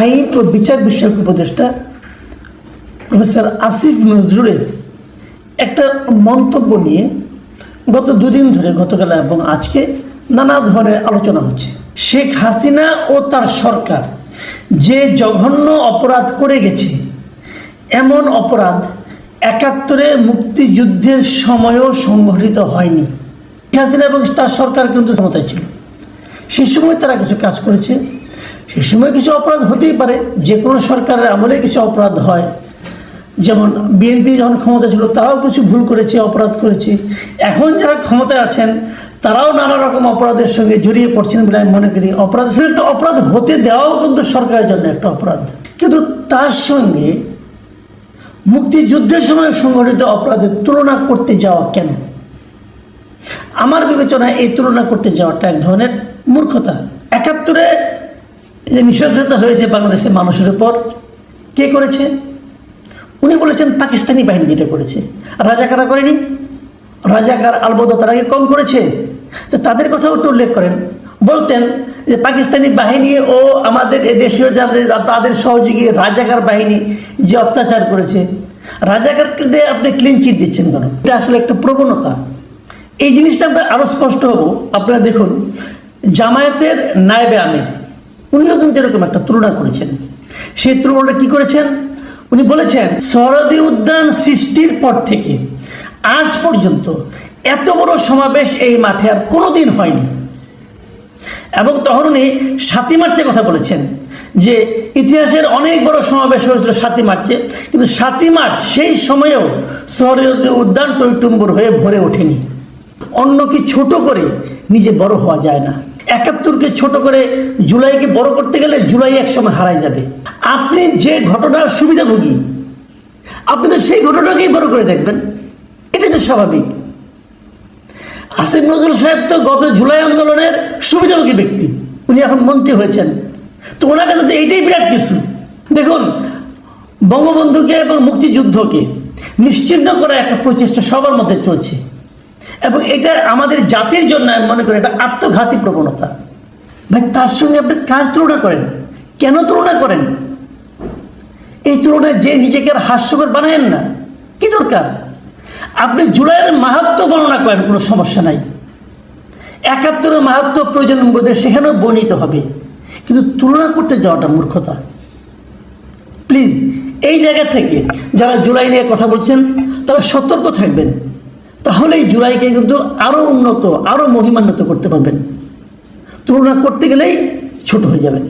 আইন ও বিচার বিষয়ক উপদেষ্টা প্রফেসর আসিফ নজরুলের একটা মন্তব্য নিয়ে গত দুদিন ধরে, গতকাল এবং আজকে নানা ধরনের আলোচনা হচ্ছে। শেখ হাসিনা ও তার সরকার যে জঘন্য অপরাধ করে গেছে, এমন অপরাধ ৭১-এ মুক্তিযুদ্ধের সময়ও সংঘটিত হয়নি। শেখ হাসিনা এবং তার সরকার কিন্তু ক্ষমতায় ছিল, সে সময় তারা কিছু কাজ করেছে। সে সময় কিছু অপরাধ হতেই পারে, যে কোনো সরকারের আমলে কিছু অপরাধ হয়। যেমন বিএনপি যখন ক্ষমতা ছিল তারাও কিছু ভুল করেছে, অপরাধ করেছে। এখন যারা ক্ষমতায় আছেন তারাও নানা রকম অপরাধের সঙ্গে জড়িয়ে পড়ছেন বলে আমি মনে করি। অপরাধের একটা অপরাধ হতে দেওয়াও কিন্তু সরকারের জন্য একটা অপরাধ, কিন্তু তার সঙ্গে মুক্তিযুদ্ধের সময় সংঘটিত অপরাধের তুলনা করতে যাওয়া কেন? আমার বিবেচনায় এই তুলনা করতে যাওয়াটা এক ধরনের মূর্খতা। ৭১-এ যে নিঃসঙ্গতা হয়েছে বাংলাদেশের মানুষের উপর, কে করেছে? উনি বলেছেন পাকিস্তানি বাহিনী যেটা করেছে। রাজাকাররা করেনি? রাজাকার আলবদর তারা কি কম করেছে? তো তাদের কথাও একটু উল্লেখ করেন। বলতেন যে পাকিস্তানি বাহিনী ও আমাদের দেশীয় যাদের তাদের সহযোগী রাজাকার বাহিনী যে অত্যাচার করেছে, রাজাকারকে দিয়ে আপনি ক্লিন চিট দিচ্ছেন কেন? এটা আসলে একটা প্রবণতা। এই জিনিসটা আমরা আরও স্পষ্ট হব। আপনারা দেখুন, জামায়াতের নায়েবে আমির উনিও কিন্তু এরকম একটা তুলনা করেছেন। সেই তুলনাটা কি করেছেন? উনি বলেছেন সোহরাওয়ার্দী উদ্যান সৃষ্টির পর থেকে আজ পর্যন্ত এত বড় সমাবেশ এই মাঠে আর কোনোদিন হয়নি। এবং তখন উনি ৭ই মার্চের কথা বলেছেন যে ইতিহাসের অনেক বড় সমাবেশ হয়েছিল ৭ই মার্চে, কিন্তু ৭ই মার্চ সেই সময়েও সোহরাওয়ার্দী উদ্যান টইটুম্বুর হয়ে ভরে ওঠেনি। অন্যকে ছোট করে নিজে বড় হওয়া যায় না। ৭১-কে ছোট করে জুলাইকে বড় করতে গেলে জুলাই একসময় হারাই যাবে। আপনি যে ঘটনার সুবিধাভোগী, আপনি তো সেই ঘটনাকেই বড় করে দেখবেন, এটা তো স্বাভাবিক। আসিফ নজরুল সাহেব তো গত জুলাই আন্দোলনের সুবিধাভোগী ব্যক্তি, উনি এখন মন্ত্রী হয়েছেন, তো ওনার কাছে তো এইটাই বিরাট কিছু। দেখুন, বঙ্গবন্ধুকে এবং মুক্তিযুদ্ধকে নিশ্চিহ্ন করার একটা প্রচেষ্টা সবার মধ্যে চলছে, এবং এটা আমাদের জাতির জন্য আমি মনে করি এটা আত্মঘাতী প্রবণতা। ভাই, তার সঙ্গে আপনি কাজ তুলনা করেন কেন? তুলনা করেন এই তুলনায় যে নিজেকে আর হাস্যকর বানায়েন না, কি দরকার? আপনি জুলাইয়ের মাহাত্ম্য বর্ণনা করেন, কোনো সমস্যা নাই। ৭১-এর মাহাত্ম্য প্রয়োজন বোধে সেখানেও বর্ণিত হবে, কিন্তু তুলনা করতে যাওয়াটা মূর্খতা। প্লিজ, এই জায়গা থেকে যারা জুলাই নিয়ে কথা বলছেন তারা সতর্ক থাকবেন, তাহলে এই জুলাইকে কিন্তু আরো উন্নত, আরো মহিমান্বিত করতে পারবেন। তুলনা করতে গেলেই ছোট হয়ে যাবেন।